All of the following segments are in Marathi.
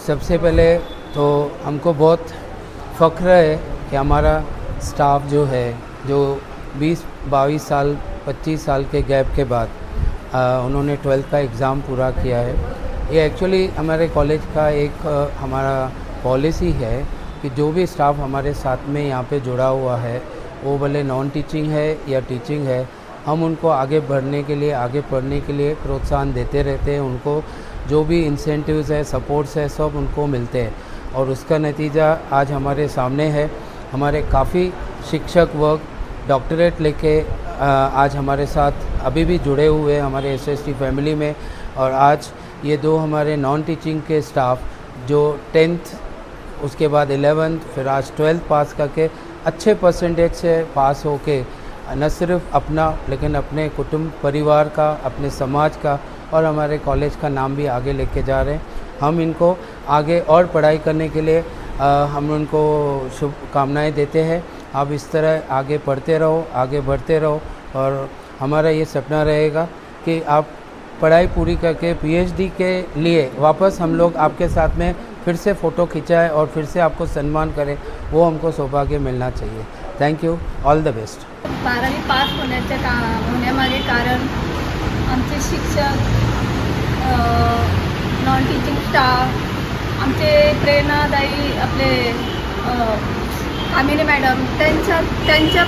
सबसे पहले तो हमको बहुत फ़ख्र है कि हमारा स्टाफ जो है, जो 20-22 साल 25 साल के गैप के बाद उन्होंने 12th का एग्ज़ाम पूरा किया है। ये एक्चुअली हमारे कॉलेज का एक हमारा पॉलिसी है कि जो भी स्टाफ हमारे साथ में यहाँ पे जुड़ा हुआ है, वो भले नॉन टीचिंग है या टीचिंग है, हम उनको आगे बढ़ने के लिए, आगे पढ़ने के लिए प्रोत्साहन देते रहते हैं। उनको जो भी इंसेंटिव्स है, सपोर्ट्स है, सब उनको मिलते हैं और उसका नतीजा आज हमारे सामने है। हमारे काफ़ी शिक्षक वर्ग डॉक्टरेट लेके आज हमारे साथ अभी भी जुड़े हुए हैं हमारे एसएसटी फैमिली में। और आज ये दो हमारे नॉन टीचिंग के स्टाफ जो 10th उसके बाद 11th फिर आज 12th पास करके अच्छे परसेंटेज से पास होके न सिर्फ अपना लेकिन अपने कुटुंब परिवार का, अपने समाज का और हमारे कॉलेज का नाम भी आगे लेके जा रहे हैं। हम इनको आगे और पढ़ाई करने के लिए हम उनको शुभकामनाएं देते हैं। आप इस तरह आगे पढ़ते रहो, आगे बढ़ते रहो और हमारा ये सपना रहेगा कि आप पढ़ाई पूरी करके पीएचडी के लिए वापस हम लोग आपके साथ में फिर से फ़ोटो खिंचाएं और फिर से आपको सम्मान करें, वो हमको सौभाग्य मिलना चाहिए। Thank you, all the best. 12वी पास होण्यामागे कारण आमचे शिक्षक, नॉन टीचिंग स्टाफ, आमचे प्रेरणादायी आपले कामिनी मॅडम, त्यांच्या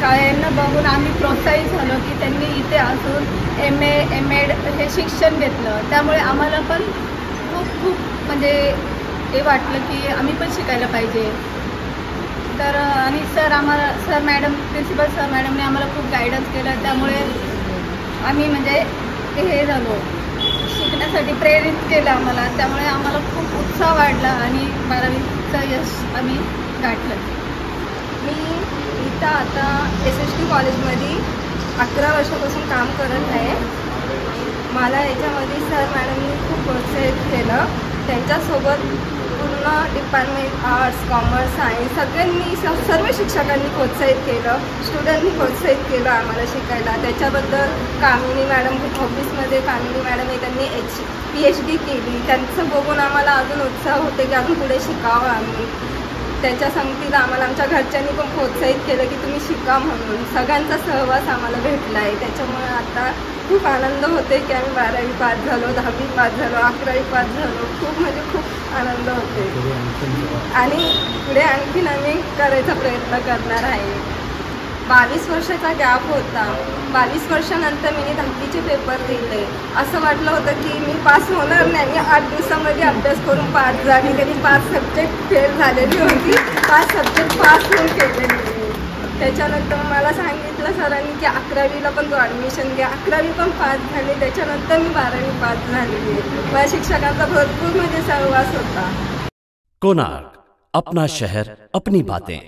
कार्यांना बघून आम्ही प्रोत्साहित झालो की त्यांनी इथे असून MA MEd हे शिक्षण घेतलं। त्यामुळे आम्हाला पण खूप म्हणजे हे वाटलं की आम्ही पण शिकायला पाहिजे। तर आणि सर मॅडम, प्रिन्सिपल सर मॅडमने आम्हाला खूप गायडन्स केलं, त्यामुळे आम्ही म्हणजे हे झालो, शिकण्यासाठी प्रेरित केलं आम्हाला। त्यामुळे आम्हाला खूप उत्साह वाढला आणि 12वीचं यश आम्ही गाठलं। मी इथं आता SST कॉलेजमध्ये 11 वर्षापासून काम करत आहे। मला याच्यामध्ये सर मॅडमनी खूप प्रोत्साहित केलं। त्यांच्यासोबत पूर्ण डिपार्टमेंट आर्ट्स, कॉमर्स, सायन्स सगळ्यांनी सर्व शिक्षकांनी प्रोत्साहित केलं, स्टुडंटनी प्रोत्साहित केलं आम्हाला शिकायला। त्याच्याबद्दल कामिनी मॅडम, ऑफिसमध्ये कामिनी मॅडम त्यांनी PhD केली, त्यांचं बघून आम्हाला अजून उत्साह होते की अजून पुढे शिकावं आम्ही। त्याच्या संगतीला आम्हाला आमच्या घरच्यांनी पण प्रोत्साहित केलं की तुम्ही शिका म्हणून। सगळ्यांचा सहवास आम्हाला भेटला आहे, त्याच्यामुळे आता खूप आनंद होते की आम्ही 12वी पास झालो, 10वी पास झालो, 11वी पास झालो। खूप म्हणजे खूप आनंद होते आणि पुढे आणखीन आम्ही करायचा प्रयत्न करणार आहे। 22 वर्षाचा गॅप होता, 22 वर्षानंतर मी 10वीचे पेपर दिले। असं वाटलं होतं की मी पास होणार नाही, मी 8 दिवसामध्ये अभ्यास करून पास झाली, कधी 5 सब्जेक्ट फेल झालेली होती, 5 सब्जेक्ट पास होऊन केलेली मी। त्याच्यानंतर मला सांगितलं सरांनी की 11वीला पण तू ॲडमिशन घ्या, 11वी पण पास झाली, त्याच्यानंतर मी 12वी पास झालेली आहे। माझ्या शिक्षकांचा भरपूर म्हणजे सहवास होता। कोणार्क, अपना शहर अपनी बातें।